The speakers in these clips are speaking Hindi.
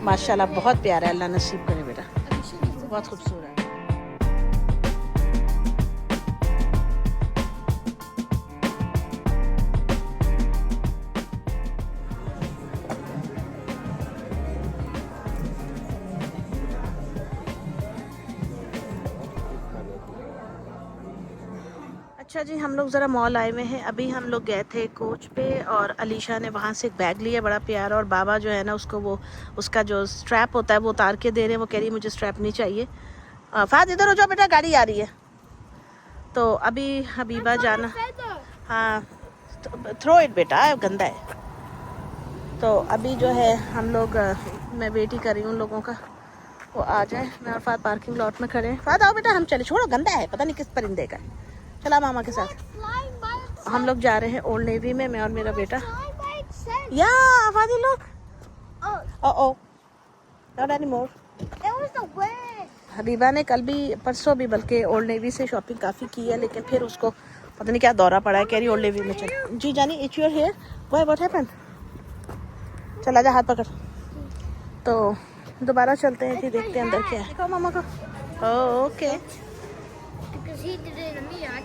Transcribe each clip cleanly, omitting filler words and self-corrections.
माशाल्लाह बहुत प्यारा है, अल्लाह नसीब करे बेटा, बहुत खूबसूरत है। अच्छा जी, हम लोग ज़रा मॉल आए हुए हैं। अभी हम लोग गए थे कोच पे और अलीशा ने वहाँ से एक बैग लिया बड़ा प्यारा, और बाबा जो है ना उसको वो उसका जो स्ट्रैप होता है वो उतार के दे रहे हैं। वो कह रही है मुझे स्ट्रैप नहीं चाहिए। फाद इधर हो जाओ बेटा, गाड़ी आ रही है। तो अभी हबीबा जाना, हाँ थ्रो इट बेटा, गंदा है। तो अभी जो है हम लोग मैं वेट ही कर रही हूँ लोगों का, वो आ जाए। मैं और फाद पार्किंग लॉट में खड़े हैं। फाद आओ बेटा, हम चले, छोड़ो गंदा है, पता नहीं किस परिंदे का है। चला मामा के साथ। हम लोग जा रहे हैं ओल्ड नेवी में, मैं और मेरा बेटा। या फादी लोग ओ नॉट एनीमोर। हबीबा ने कल भी परसों भी बल्कि ओल्ड नेवी से शॉपिंग काफ़ी की है, लेकिन फिर उसको पता नहीं क्या दौरा पड़ा है, कह रही ओल्ड नेवी में चल। जी जानी, it's your hair, what happened? चला जा, हाथ पकड़। तो दोबारा चलते हैं जी, देखते हैं अंदर क्या है। देखो मामा को। ओके,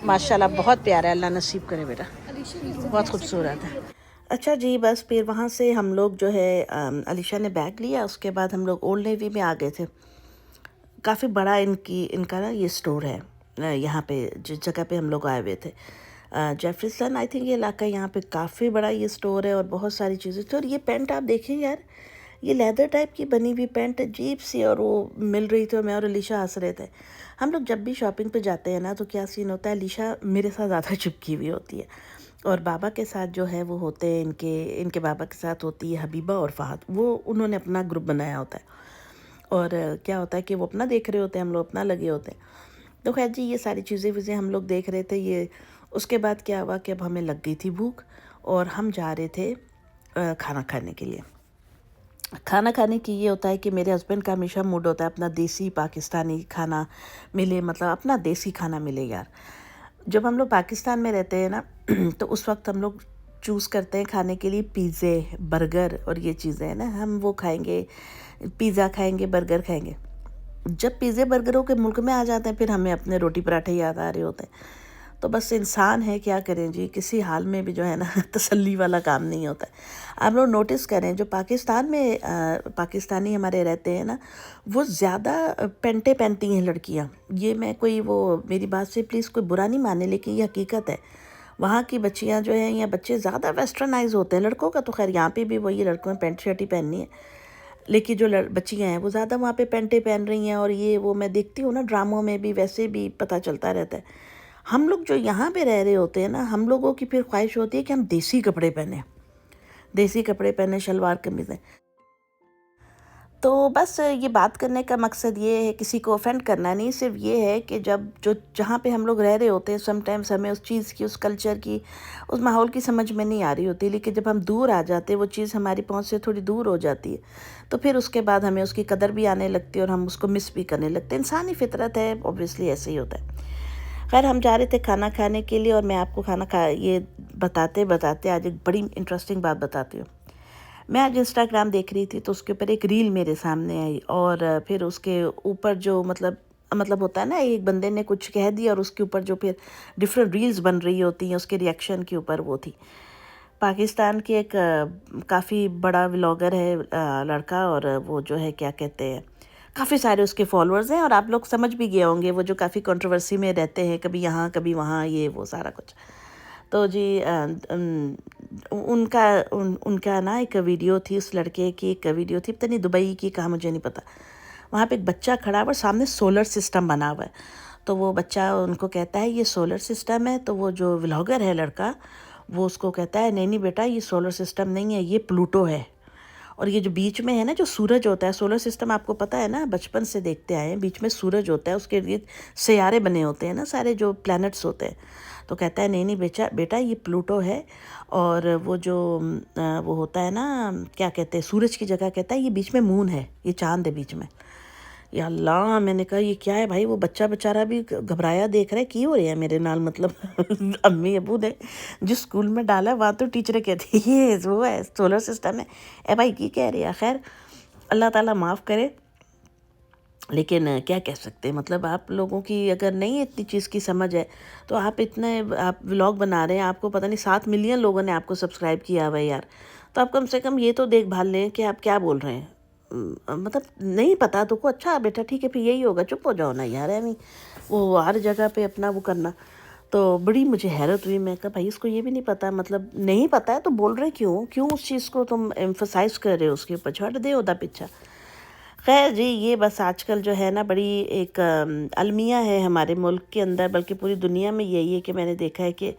माशाल्लाह बहुत प्यारा है, अल्लाह नसीब करे बेटा, बहुत खूबसूरत है। अच्छा जी, बस फिर वहाँ से हम लोग जो है अलीशा ने बैग लिया, उसके बाद हम लोग ओल्ड नेवी में आ गए थे। काफ़ी बड़ा इनका ना ये स्टोर है यहाँ पे, जिस जगह पे हम लोग आए हुए थे, जेफरसन आई थिंक ये इलाका। यहाँ पे काफ़ी बड़ा ये स्टोर है और बहुत सारी चीज़ें थी। और ये पेंट आप देखें यार, ये लेदर टाइप की बनी हुई पेंट अजीब सी, और वो मिल रही थी और मैं और अलीशा हंस रहे थे। हम लोग जब भी शॉपिंग पे जाते हैं ना तो क्या सीन होता है, अलीशा मेरे साथ ज़्यादा चिपकी हुई होती है, और बाबा के साथ जो है वो होते हैं इनके बाबा के साथ होती है हबीबा और फहद। वो उन्होंने अपना ग्रुप बनाया होता है, और क्या होता है कि वो अपना देख रहे होते हैं, हम लोग अपना लगे होते हैं। तो खैर जी, ये सारी चीज़ें हम लोग देख रहे थे। ये उसके बाद क्या हुआ कि अब हमें लग गई थी भूख, और हम जा रहे थे खाना खाने के लिए। खाना खाने की ये होता है कि मेरे हस्बैंड का हमेशा मूड होता है अपना देसी पाकिस्तानी खाना मिले, मतलब अपना देसी खाना मिले यार। जब हम लोग पाकिस्तान में रहते हैं ना तो उस वक्त हम लोग चूज़ करते हैं खाने के लिए पिज़्ज़े, बर्गर और ये चीज़ें हैं ना, हम वो खाएंगे, पिज़्ज़ा खाएंगे, बर्गर खाएंगे। जब पिज़्ज़े बर्गरों के मुल्क में आ जाते हैं फिर हमें अपने रोटी पराठे याद आ रहे होते हैं। तो बस इंसान है, क्या करें जी, किसी हाल में भी जो है ना तसल्ली वाला काम नहीं होता है। आप लोग नोटिस करें, जो पाकिस्तान में पाकिस्तानी हमारे रहते हैं ना, वो ज़्यादा पेंटे पहनती हैं लड़कियां। ये मैं कोई वो मेरी बात से प्लीज़ कोई बुरा नहीं माने, लेकिन ये हकीकत है। वहाँ की बच्चियाँ जो हैं या बच्चे ज़्यादा वेस्टर्नाइज होते हैं। लड़कों का तो खैर यहाँ पे भी वही, लड़कों में पेंट शर्ट ही पहननी है, लेकिन जो बच्चियाँ हैं वो ज़्यादा वहाँ पे पेंटे पहन रही हैं। और ये वो मैं देखती हूँ ना ड्रामों में भी, वैसे भी पता चलता रहता है। हम लोग जो यहाँ पे रह रहे होते हैं ना, हम लोगों की फिर ख्वाहिश होती है कि हम देसी कपड़े पहने, देसी कपड़े पहने, शलवार कमीज़ें। तो बस ये बात करने का मकसद ये है, किसी को ऑफेंड करना नहीं, सिर्फ ये है कि जहाँ पे हम लोग रह रहे होते हैं, समटाइम्स हमें उस चीज़ की, उस कल्चर की, उस माहौल की समझ में नहीं आ रही होती, लेकिन जब हम दूर आ जाते हैं, वो चीज़ हमारी पहुंच से थोड़ी दूर हो जाती है, तो फिर उसके बाद हमें उसकी कदर भी आने लगती है और हम उसको मिस भी करने लगते हैं। इंसानी फितरत है, ऑब्वियसली ऐसे ही होता है। खैर, हम जा रहे थे खाना खाने के लिए, और मैं आपको ये बताते बताते आज एक बड़ी इंटरेस्टिंग बात बताती हूँ। मैं आज इंस्टाग्राम देख रही थी तो उसके ऊपर एक रील मेरे सामने आई, और फिर उसके ऊपर जो मतलब होता है ना, एक बंदे ने कुछ कह दिया और उसके ऊपर जो फिर डिफरेंट रील्स बन रही होती हैं उसके रिएक्शन के ऊपर, वो थी पाकिस्तान के एक काफ़ी बड़ा व्लॉगर है लड़का, और वो जो है क्या कहते हैं, काफ़ी सारे उसके फॉलोअर्स हैं, और आप लोग समझ भी गए होंगे वो जो काफ़ी कंट्रोवर्सी में रहते हैं, कभी यहाँ कभी वहाँ, ये वो सारा कुछ। तो जी उनका ना एक वीडियो थी, उस लड़के की एक वीडियो थी, पता नहीं दुबई की, कहाँ मुझे नहीं पता। वहाँ पे एक बच्चा खड़ा हुआ, सामने सोलर सिस्टम बना हुआ है। तो वो बच्चा उनको कहता है ये सोलर सिस्टम है, तो वो जो व्लॉगर है लड़का, वो उसको कहता है नहीं नहीं बेटा, ये सोलर सिस्टम नहीं है, ये प्लूटो है। और ये जो बीच में है ना, जो सूरज होता है, सोलर सिस्टम आपको पता है ना, बचपन से देखते आए हैं, बीच में सूरज होता है, उसके लिए सियारे बने होते हैं ना, सारे जो प्लैनेट्स होते हैं। तो कहता है नहीं नहीं बेटा ये प्लूटो है, और वो जो वो होता है ना, क्या कहते हैं, सूरज की जगह कहता है ये बीच में मून है, ये चांद है बीच में। या अल्लाह, मैंने कहा ये क्या है भाई। वो बच्चा बेचारा भी घबराया देख रहा है, की हो रही है मेरे नाल, मतलब अम्मी अबू ने जिस स्कूल में डाला वहाँ तो टीचरें कहती ये वो है सोलर सिस्टम है, ए भाई की कह रही है। खैर अल्लाह ताला माफ़ करे, लेकिन क्या कह सकते हैं। मतलब आप लोगों की अगर नहीं इतनी चीज़ की समझ है तो आप इतने आप व्लॉग बना रहे हैं, आपको पता नहीं 7 मिलियन लोगों ने आपको सब्सक्राइब किया हुआ है यार, तो आप कम से कम ये तो देखभाल लें कि आप क्या बोल रहे हैं। मतलब नहीं पता तो को अच्छा बेटा ठीक है, फिर यही होगा, चुप हो जाओ ना यार। है वो हर जगह पे अपना वो करना। तो बड़ी मुझे हैरत हुई, मैं कहा भाई इसको ये भी नहीं पता, मतलब नहीं पता है तो बोल रहे क्यों क्यों उस चीज़ को तुम एम्फोसाइज कर रहे हो, उसके ऊपर छोड़ दे उदा पीछा। खैर जी, ये बस आजकल जो है ना बड़ी एक अलमिया है हमारे मुल्क के अंदर, बल्कि पूरी दुनिया में यही है कि मैंने देखा है कि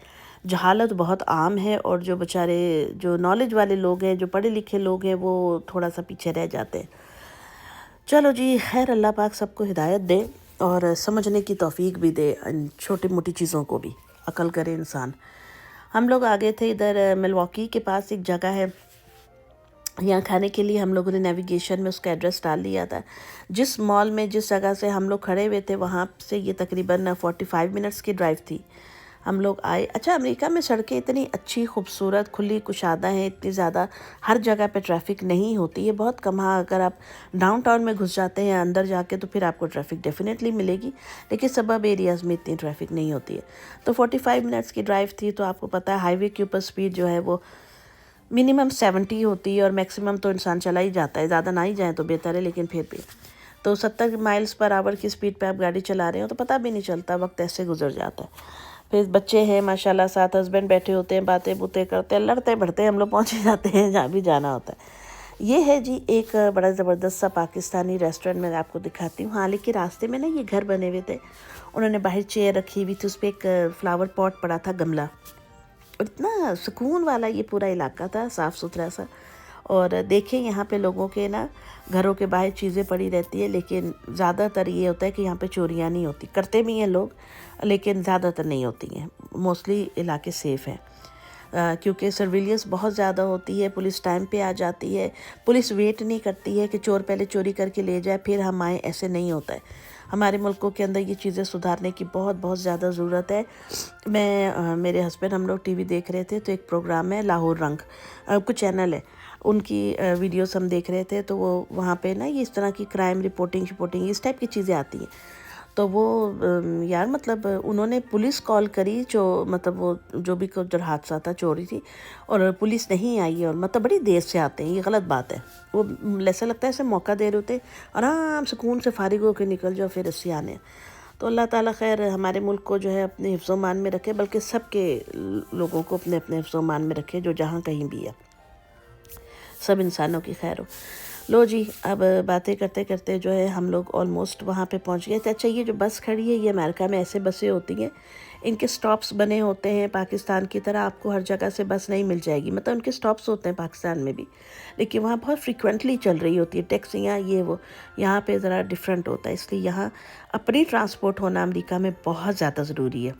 जहालत बहुत आम है, और जो बेचारे जो नॉलेज वाले लोग हैं, जो पढ़े लिखे लोग हैं, वो थोड़ा सा पीछे रह जाते हैं। चलो जी, खैर अल्लाह पाक सबको हिदायत दे और समझने की तौफीक भी दे, इन छोटी मोटी चीज़ों को भी अकल करे इंसान। हम लोग आ गए थे इधर मिलवॉकी के पास एक जगह है, यहाँ खाने के लिए हम लोगों ने नेविगेशन में उसका एड्रेस डाल दिया था। जिस मॉल में जिस जगह से हम लोग खड़े हुए थे वहाँ से ये तकरीबन 45 मिनट्स की ड्राइव थी। हम लोग आए। अच्छा, अमेरिका में सड़कें इतनी अच्छी खूबसूरत खुली कुशादा हैं, इतनी ज़्यादा हर जगह पे ट्रैफिक नहीं होती है, बहुत कम। हाँ, अगर आप डाउनटाउन में घुस जाते हैं अंदर जाके तो फिर आपको ट्रैफिक डेफिनेटली मिलेगी, लेकिन सबब एरियाज़ में इतनी ट्रैफिक नहीं होती है। तो 45 मिनट्स की ड्राइव थी, तो आपको पता है हाईवे के ऊपर स्पीड जो है वो मिनिमम 70 होती है, और मैक्सिमम तो इंसान चला ही जाता है, ज़्यादा ना ही जाए तो बेहतर है, लेकिन फिर भी तो 70 माइल्स पर आवर की स्पीड पे आप गाड़ी चला रहे हो तो पता भी नहीं चलता, वक्त ऐसे गुजर जाता है। फिर बच्चे हैं माशाल्लाह, साथ हस्बैंड बैठे होते हैं, बातें बुतें करते हैं, लड़ते बढ़ते हम लोग पहुँच ही जाते हैं जहाँ भी जाना होता है। ये है जी एक बड़ा ज़बरदस्त सा पाकिस्तानी रेस्टोरेंट, मैं आपको दिखाती हूँ। हाँ, लेकिन रास्ते में ना ये घर बने हुए थे, उन्होंने बाहर चेयर रखी हुई थी, उस पर एक फ्लावर पॉट पड़ा था, गमला। और इतना सुकून वाला ये पूरा इलाका था, साफ़ सुथरा सा। और देखें यहाँ पे लोगों के ना घरों के बाहर चीज़ें पड़ी रहती है, लेकिन ज़्यादातर ये होता है कि यहाँ पे चोरियाँ नहीं होती, करते भी हैं लोग लेकिन ज़्यादातर नहीं होती हैं। मोस्टली इलाके सेफ़ हैं, क्योंकि सर्विलियंस बहुत ज़्यादा होती है, पुलिस टाइम पे आ जाती है, पुलिस वेट नहीं करती है कि चोर पहले चोरी करके ले जाए फिर हम आए, ऐसे नहीं होता है। हमारे मुल्कों के अंदर ये चीज़ें सुधारने की बहुत बहुत ज़्यादा ज़रूरत है। मेरे हस्बैंड हम लोग टीवी देख रहे थे, तो एक प्रोग्राम है लाहौर रंग, कुछ चैनल है, उनकी वीडियोस हम देख रहे थे, तो वो वहाँ पे ना ये इस तरह की क्राइम रिपोर्टिंग इस टाइप की चीज़ें आती हैं। तो वो यार मतलब उन्होंने पुलिस कॉल करी, जो मतलब वो जो भी जो हादसा था, चोरी थी, और पुलिस नहीं आई है, और मतलब बड़ी देर से आते हैं, ये गलत बात है। वो ऐसा लगता है ऐसे मौका दे रहे होते, आराम सुकून से फारिग होकर निकल जाओ, फिर इससे आने। तो अल्लाह ताला खैर हमारे मुल्क को जो है अपने हिफ्ज़-ओ-मान में रखे, बल्कि सबके लोगों को अपने अपने हिफ्ज़-ओ-मान में रखे, जो जहाँ कहीं भी है, सब इंसानों की खैर हो। लो जी, अब बातें करते करते जो है हम लोग ऑलमोस्ट वहाँ पे पहुँच गए थे। अच्छा, ये जो बस खड़ी है, ये अमेरिका में ऐसे बसें होती हैं, इनके स्टॉप्स बने होते हैं। पाकिस्तान की तरह आपको हर जगह से बस नहीं मिल जाएगी, मतलब उनके स्टॉप्स होते हैं पाकिस्तान में भी, लेकिन वहाँ बहुत फ्रीक्वेंटली चल रही होती है टैक्सियाँ, ये वो। यहाँ पे ज़रा डिफरेंट होता है, इसलिए यहाँ अपनी ट्रांसपोर्ट होना अमेरिका में बहुत ज़्यादा ज़रूरी है,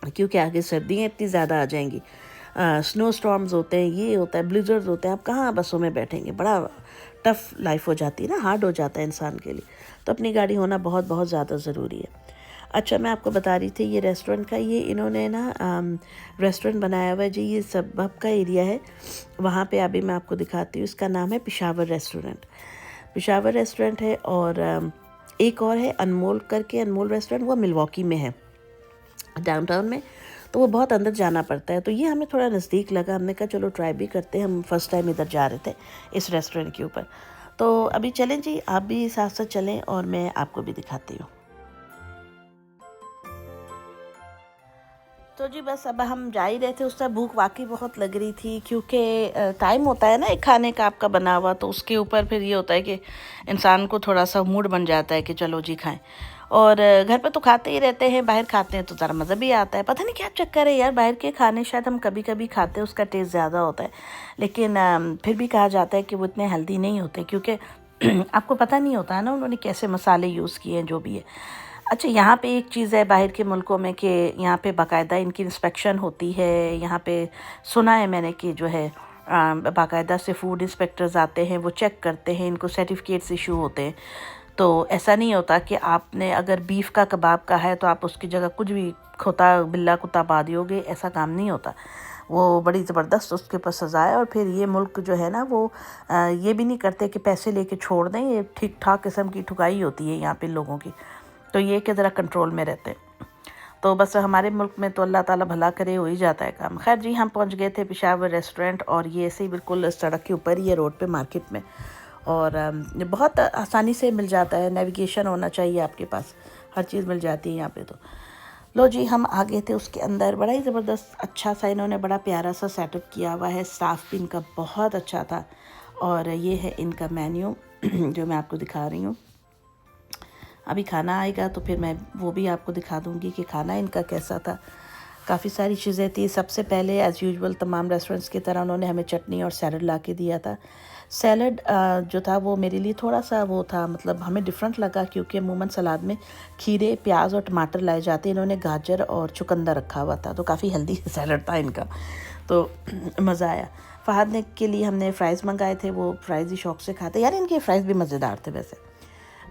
क्योंकि आगे सर्दियाँ इतनी ज़्यादा आ जाएंगी, स्नो स्टॉर्म्स होते हैं, ये होता है, ब्लिजर्ड्स होते हैं, आप कहाँ बसों में बैठेंगे, बड़ा टफ़ लाइफ हो जाती है ना, हार्ड हो जाता है इंसान के लिए। तो अपनी गाड़ी होना बहुत बहुत ज़्यादा ज़रूरी है। अच्छा, मैं आपको बता रही थी ये रेस्टोरेंट का, ये इन्होंने ना रेस्टोरेंट बनाया हुआ है जी, ये सबब का एरिया है, वहाँ पे अभी मैं आपको दिखाती हूँ। इसका नाम है पिशावर रेस्टोरेंट। पिशावर रेस्टोरेंट है, और एक और है अनमोल करके, अनमोल रेस्टोरेंट, वो मिलवॉकी में है, डाउनटाउन में। तो वो बहुत अंदर जाना पड़ता है, तो ये हमें थोड़ा नज़दीक लगा, हमने कहा चलो ट्राई भी करते हैं। हम फर्स्ट टाइम इधर जा रहे थे इस रेस्टोरेंट के ऊपर। तो अभी चलें जी, आप भी साथ साथ चलें और मैं आपको भी दिखाती हूँ। तो जी बस अब हम जा ही रहे थे, उस टाइम भूख वाकई बहुत लग रही थी, क्योंकि टाइम होता है ना एक खाने का आपका बना हुआ, तो उसके ऊपर फिर ये होता है कि इंसान को थोड़ा सा मूड बन जाता है कि चलो जी खाएं। और घर पे तो खाते ही रहते हैं, बाहर खाते हैं तो ज़रा मज़ा भी आता है। पता नहीं क्या चक्कर है यार, बाहर के खाने शायद हम कभी कभी खाते हैं, उसका टेस्ट ज़्यादा होता है, लेकिन फिर भी कहा जाता है कि वो इतने हेल्दी नहीं होते, क्योंकि आपको पता नहीं होता है ना उन्होंने कैसे मसाले यूज़ किए हैं, जो भी है। अच्छा, यहाँ पे एक चीज़ है बाहर के मुल्कों में कि यहाँ पे बाकायदा इनकी इंस्पेक्शन होती है। यहाँ पे सुना है मैंने कि जो है बाकायदा से फूड इंस्पेक्टर्स आते हैं, वो चेक करते हैं, इनको सर्टिफिकेट्स इशू होते हैं। तो ऐसा नहीं होता कि आपने अगर बीफ का कबाब का है तो आप उसकी जगह कुछ भी खोता बिल्ला कुत्ता पा दियोगे, ऐसा काम नहीं होता। वो बड़ी ज़बरदस्त उसके ऊपर सज़ा है। और फिर ये मुल्क जो है ना वो ये भी नहीं करते कि पैसे लेके छोड़ दें, ये ठीक ठाक किस्म की ठुकाई होती है यहाँ पे लोगों की, तो ये कि ज़रा कंट्रोल में रहते हैं। तो बस हमारे मुल्क में तो अल्लाह ताला भला करे, हो ही जाता है काम। खैर जी, हम पहुंच गए थे पेशावर रेस्टोरेंट, और ये ऐसे ही बिल्कुल सड़क के ऊपर ही है, रोड पे, मार्केट में, और बहुत आसानी से मिल जाता है। नेविगेशन होना चाहिए आपके पास, हर चीज़ मिल जाती है यहाँ पे। तो लो जी, हम आ गए थे उसके अंदर। बड़ा ही ज़बरदस्त अच्छा सा इन्होंने बड़ा प्यारा सा सेटअप किया हुआ है, स्टाफ भी इनका बहुत अच्छा था। और ये है इनका मेन्यू जो मैं आपको दिखा रही हूँ। अभी खाना आएगा तो फिर मैं वो भी आपको दिखा दूँगी कि खाना इनका कैसा था। काफ़ी सारी चीज़ें थी। सबसे पहले एज़ यूजुअल तमाम रेस्टोरेंट्स की तरह उन्होंने हमें चटनी और सैलड ला के दिया था। सैलड जो था वो मेरे लिए थोड़ा सा वो था, मतलब हमें डिफरेंट लगा, क्योंकि अमूमन सलाद में खीरे, प्याज और टमाटर लाए जाते हैं, इन्होंने गाजर और चुकंदर रखा हुआ था, तो काफ़ी हेल्दी सैलड था इनका, तो मज़ा आया। फ़हद ने के लिए हमने फ़्राइज़ मंगाए थे, वो फ़्राइज़ ही शौक़ से खाते, यार इनके फ़्राइज़ भी मज़ेदार थे वैसे।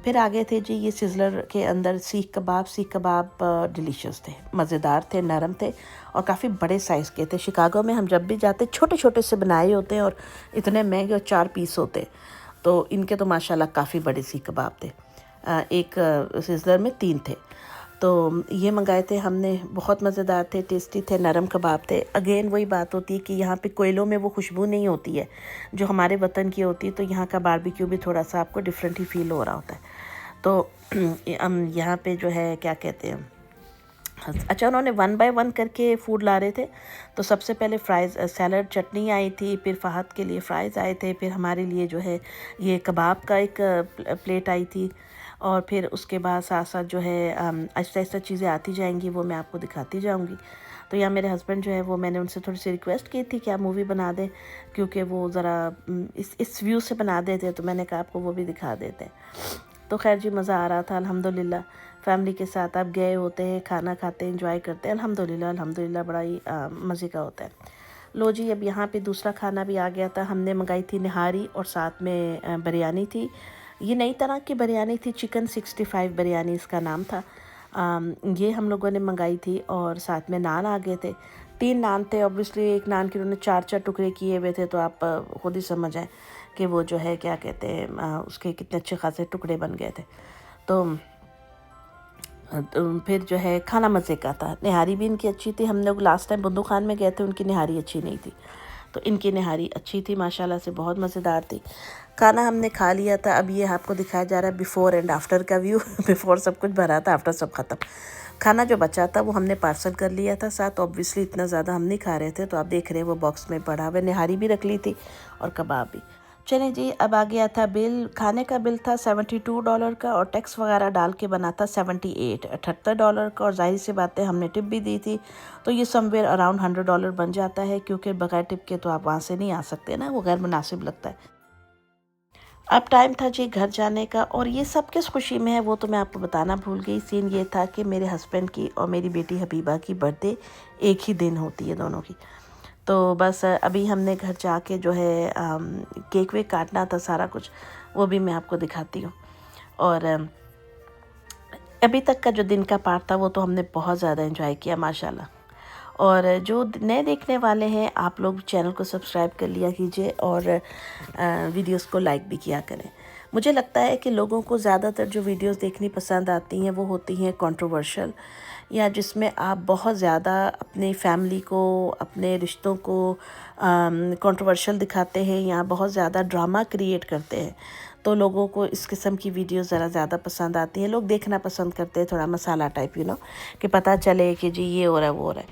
फिर आगे थे जी ये सिज़लर के अंदर सीख कबाब डिलीशियस थे, मज़ेदार थे, नरम थे और काफ़ी बड़े साइज़ के थे। शिकागो में हम जब भी जाते छोटे छोटे से बनाए होते हैं और इतने महंगे, और 4 पीस होते, तो इनके तो माशाल्लाह काफ़ी बड़े सीख कबाब थे। एक सिज़लर में 3 थे, तो ये मंगाए थे हमने, बहुत मज़ेदार थे, टेस्टी थे, नरम कबाब थे। अगेन वही बात होती है कि यहाँ पे कोयलों में वो खुशबू नहीं होती है जो हमारे वतन की होती है, तो यहाँ का बारबेक्यू भी थोड़ा सा आपको डिफरेंट ही फील हो रहा होता है। तो यहाँ पे जो है क्या कहते हैं, अच्छा उन्होंने 1 बाय 1 करके फूड ला रहे थे। तो सबसे पहले फ़्राइज़, सैलड, चटनी आई थी, फिर फ़हद के लिए फ़्राइज़ आए थे, फिर हमारे लिए जो है ये कबाब का एक प्लेट आई थी, और फिर उसके बाद साथ साथ जो है आहिस्ता आहिस्ता चीज़ें आती जाएंगी, वो मैं आपको दिखाती जाऊंगी। तो यहाँ मेरे हस्बैंड जो है वो, मैंने उनसे थोड़ी सी रिक्वेस्ट की थी कि आप मूवी बना दें, क्योंकि वो ज़रा इस व्यू से बना देते, तो मैंने कहा आपको वो भी दिखा देते हैं। तो खैर जी, मज़ा आ रहा था अल्हम्दुलिल्लाह। फैमिली के साथ आप गए होते हैं, खाना खाते हैं, एंजॉय करते हैं, अल्हम्दुलिल्लाह बड़ा ही मज़े का होता है। लो जी, अब यहाँ पे दूसरा खाना भी आ गया था। हमने मंगाई थी निहारी, और साथ में बिरयानी थी। ये नई तरह की बिरयानी थी, चिकन 65 बिरयानी इसका नाम था। ये हम लोगों ने मंगाई थी, और साथ में नान आ गए थे। 3 नान थे, ऑब्वियसली एक नान के उन्होंने 4-4 टुकड़े किए हुए थे, तो आप खुद ही समझ आए कि वो जो है क्या कहते हैं, उसके कितने अच्छे खासे टुकड़े बन गए थे। तो फिर जो है खाना मज़े का था। निहारी भी इनकी अच्छी थी। हम लोग लास्ट टाइम बुंदू खान में गए थे, उनकी निहारी अच्छी नहीं थी, तो इनकी निहारी अच्छी थी माशाल्लाह से, बहुत मज़ेदार थी। खाना हमने खा लिया था। अब ये आपको दिखाया जा रहा है बिफ़ोर एंड आफ्टर का व्यू। बिफ़ोर सब कुछ भरा था, आफ्टर सब ख़त्म। खाना जो बचा था वो हमने पार्सल कर लिया था साथ, ऑब्वियसली इतना ज़्यादा हम नहीं खा रहे थे, तो आप देख रहे हैं वो बॉक्स में पड़ा हुआ। निहारी भी रख ली थी और कबाब भी। चलें जी, अब आ गया था बिल। खाने का बिल था $72 का, और टैक्स वगैरह डाल के बना था $78 का, और जाहिर सी बात है हमने टिप भी दी थी, तो ये समवेयर अराउंड $100 बन जाता है, क्योंकि बगैर टिप के तो आप वहाँ से नहीं आ सकते ना, वो गैर मुनासिब लगता है। अब टाइम था जी घर जाने का, और ये सब किस खुशी में है वो तो मैं आपको बताना भूल गई। सीन ये था कि मेरे हस्बैंड की और मेरी बेटी हबीबा की बर्थडे एक ही दिन होती है दोनों की। तो बस अभी हमने घर जाके जो है केक वेक काटना था, सारा कुछ वो भी मैं आपको दिखाती हूँ। और अभी तक का जो दिन का पार्ट था वो तो हमने बहुत ज़्यादा एंजॉय किया माशाल्लाह। और जो नए देखने वाले हैं, आप लोग चैनल को सब्सक्राइब कर लिया कीजिए, और वीडियोस को लाइक भी किया करें। मुझे लगता है कि लोगों को ज़्यादातर जो वीडियोस देखनी पसंद आती हैं वो होती हैं कंट्रोवर्शियल, या जिसमें आप बहुत ज़्यादा अपनी फैमिली को, अपने रिश्तों को कंट्रोवर्शियल दिखाते हैं, या बहुत ज़्यादा ड्रामा क्रिएट करते हैं। तो लोगों को इस किस्म की वीडियो ज़रा ज़्यादा पसंद आती है, लोग देखना पसंद करते हैं, थोड़ा मसाला टाइप कि पता चले कि जी ये हो रहा है वो हो रहा है।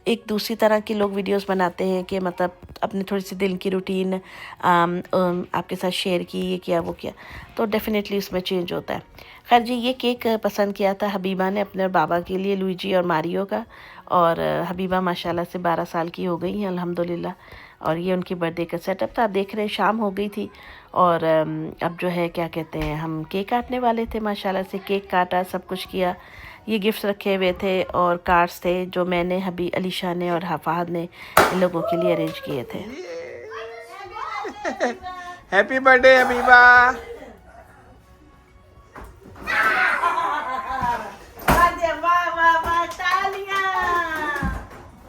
एक दूसरी तरह की लोग वीडियोस बनाते हैं कि मतलब अपनी थोड़ी सी दिल की रूटीन आपके साथ शेयर की, ये किया वो किया, तो डेफिनेटली उसमें चेंज होता है। खैर जी, ये केक पसंद किया था हबीबा ने अपने बाबा के लिए, लुईजी और मारियो का, और हबीबा माशाल्लाह से 12 साल की हो गई हैं अल्हम्दुलिल्लाह। और ये उनकी बर्थडे का सेटअप था। आप देख रहे हैं शाम हो गई थी, और अब जो है क्या कहते हैं, हम केक काटने वाले थे। माशाल्लाह से केक काटा, सब कुछ किया। ये गिफ्ट्स रखे हुए थे और कार्ड्स थे जो मैंने, अलीशा ने और फ़हद ने इन लोगों के लिए अरेंज किए थे। Happy birthday Habiba. वाह वाह वाह, तालियां!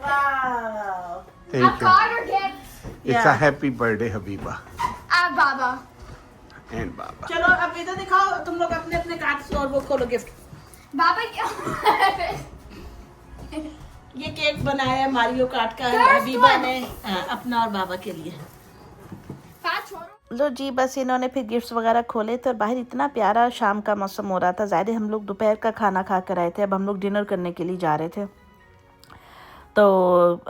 वाह It's a happy birthday, Habiba Baba. and Baba. चलो अब इधर दिखाओ तुम लोग अपने अपने कार्ड्स और वो खोलो गिफ्ट। Baba क्या? ये केक बनाया है मारियो कार्ट का First हबीबा one. ने अपना और बाबा के लिए। Fat छोड़ो। लो जी बस इन्होंने फिर गिफ्ट्स वगैरह खोले थे और बाहर इतना प्यारा शाम का मौसम हो रहा था। ज़ाहिर हम लोग दोपहर का खाना खा कर आए थे, अब हम लोग डिनर करने के लिए जा रहे थे। तो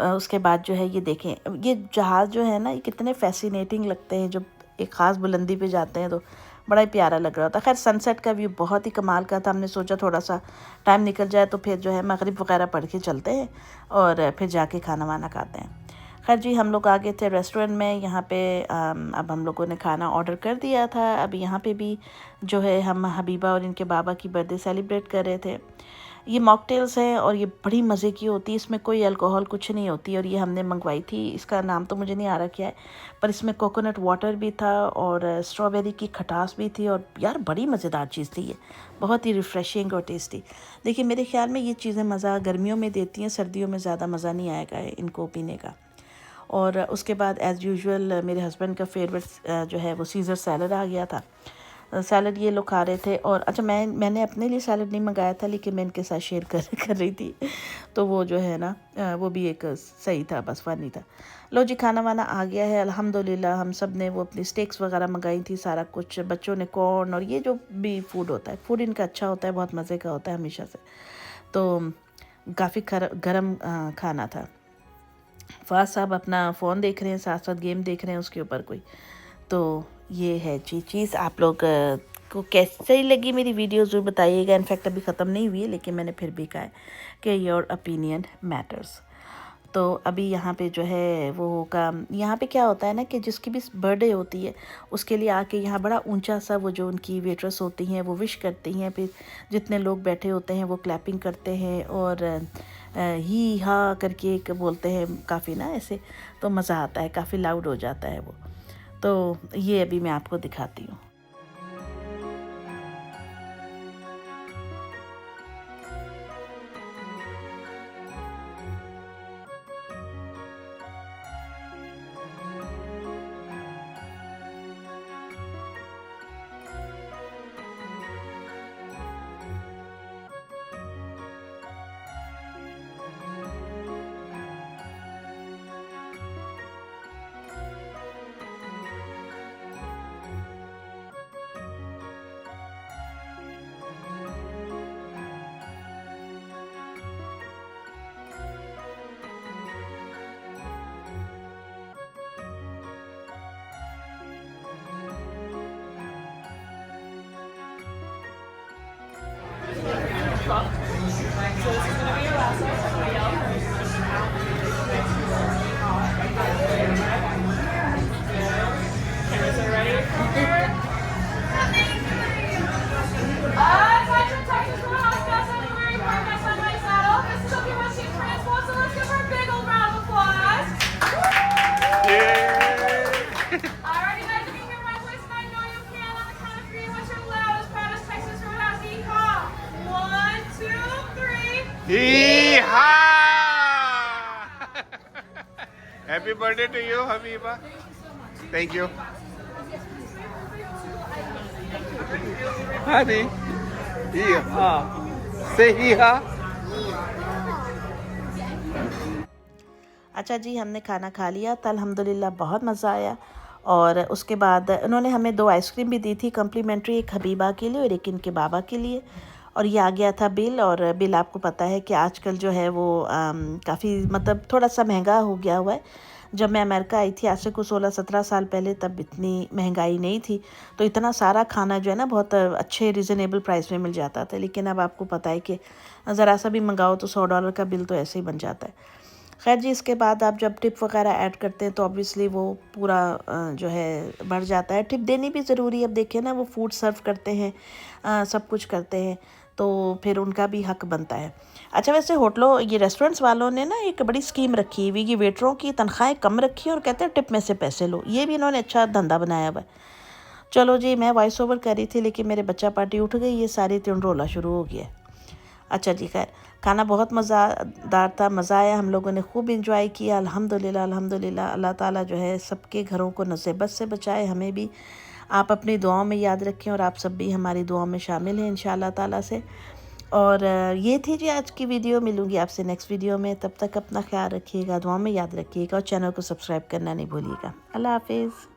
उसके बाद जो है ये देखें, ये जहाज़ जो है ना ये कितने फैसिनेटिंग लगते हैं जब एक ख़ास बुलंदी पे जाते हैं, तो बड़ा ही प्यारा लग रहा था। खैर सनसेट का व्यू बहुत ही कमाल का था। हमने सोचा थोड़ा सा टाइम निकल जाए तो फिर जो है मगरिब वगैरह पढ़ के चलते हैं और फिर जाके खाना वाना खाते हैं। खैर जी हम लोग आ गए थे रेस्टोरेंट में। यहाँ पे अब हम लोगों ने खाना ऑर्डर कर दिया था। अब यहाँ पे भी जो है हम हबीबा और इनके बाबा की बर्थडे सेलिब्रेट कर रहे थे। ये मॉकटेल्स हैं और ये बड़ी मज़े की होती है, इसमें कोई अल्कोहल कुछ नहीं होती। और ये हमने मंगवाई थी, इसका नाम तो मुझे नहीं आ रहा क्या है, पर इसमें कोकोनट वाटर भी था और स्ट्रॉबेरी की खटास भी थी और यार बड़ी मज़ेदार चीज़ थी ये, बहुत ही रिफ़्रेशिंग और टेस्टी। देखिए मेरे ख्याल में ये चीज़ें मज़ा गर्मियों में देती हैं, सर्दियों में ज़्यादा मज़ा नहीं आएगा इनको पीने का। और उसके बाद एज़ यूजुअल मेरे हस्बैंड का फेवरेट जो है वो सीज़र सैलड आ गया था। सैलड ये लोग खा रहे थे। और अच्छा मैंने अपने लिए सैलड नहीं मंगाया था, लेकिन मैं इनके साथ शेयर कर रही थी, तो वो जो है ना वो भी एक सही था, बस फनी था। लो जी खाना वाना आ गया है अल्हम्दुलिल्लाह। हम सब ने वो अपनी स्टेक्स वगैरह मंगाई थी, सारा कुछ। बच्चों ने कॉर्न और ये जो भी फूड होता है, फूड इनका अच्छा होता है, बहुत मज़े का होता है हमेशा से। तो काफ़ी गर्म खाना था। फाज साहब अपना फ़ोन देख रहे हैं, साथ साथ गेम देख रहे हैं उसके ऊपर कोई। तो ये है चीज़। आप लोग को कैसी लगी मेरी वीडियो ज़रूर बताइएगा। इनफैक्ट अभी ख़त्म नहीं हुई है, लेकिन मैंने फिर भी कहा है कि योर ओपिनियन मैटर्स। तो अभी यहाँ पे जो है वो होगा, यहाँ पे क्या होता है ना कि जिसकी भी बर्थडे होती है उसके लिए आके यहाँ बड़ा ऊंचा सा वो जो उनकी वेट्रेस होती हैं वो विश करती हैं, फिर जितने लोग बैठे होते हैं वो क्लैपिंग करते हैं और ही हा करके एक बोलते हैं काफ़ी ना ऐसे, तो मज़ा आता है, काफ़ी लाउड हो जाता है वो। तो ये अभी मैं आपको दिखाती हूँ। Happy birthday to you, Habiba. Thank you. Honey. Hee-ha. Say hee-ha. अच्छा जी हमने खाना खा लिया था, अल्हम्दुलिल्लाह बहुत मज़ा आया। और उसके बाद उन्होंने हमें 2 आइसक्रीम भी दी थी कम्प्लीमेंट्री, एक हबीबा के लिए और एक इनके बाबा के लिए। और ये आ गया था बिल। और बिल आपको पता है कि आजकल जो है वो काफ़ी मतलब थोड़ा सा महंगा हो गया हुआ है। जब मैं अमेरिका आई थी आज से कुछ 16-17 साल पहले, तब इतनी महंगाई नहीं थी, तो इतना सारा खाना जो है ना बहुत अच्छे रिजनेबल प्राइस में मिल जाता था। लेकिन अब आपको पता है कि ज़रा सा भी मंगाओ तो $100 का बिल तो ऐसे ही बन जाता है। खैर जी इसके बाद आप जब टिप वगैरह ऐड करते हैं तो ऑब्वियसली वो पूरा जो है बढ़ जाता है। टिप देनी भी ज़रूरी है। अब देखिए ना वो फूड सर्व करते हैं, सब कुछ करते हैं, तो फिर उनका भी हक बनता है। अच्छा वैसे होटलों ये रेस्टोरेंट्स वालों ने ना एक बड़ी स्कीम रखी हुई कि वेटरों की तनख्वाहें कम रखी और कहते हैं टिप में से पैसे लो। ये भी इन्होंने अच्छा धंधा बनाया हुआ है। चलो जी मैं वॉइस ओवर कर रही थी, लेकिन मेरे बच्चा पार्टी उठ गई, ये सारी तिनरोला शुरू हो गया। अच्छा जी, खैर खाना बहुत मज़ेदार था, मज़ा आया, हम लोगों ने खूब इंजॉय किया। अल्हम्दुलिल्लाह अल्हम्दुलिल्लाह, अल्लाह ताला जो है सबके घरों को मुसीबत से बचाए, हमें भी। आप अपनी दुआओं में याद रखें और आप सब भी हमारी दुआओं में शामिल हैं इंशाअल्लाह ताला से। और ये थी जी आज की वीडियो। मिलूँगी आपसे नेक्स्ट वीडियो में, तब तक अपना ख्याल रखिएगा, दुआ में याद रखिएगा और चैनल को सब्सक्राइब करना नहीं भूलिएगा। अल्लाह हाफिज़।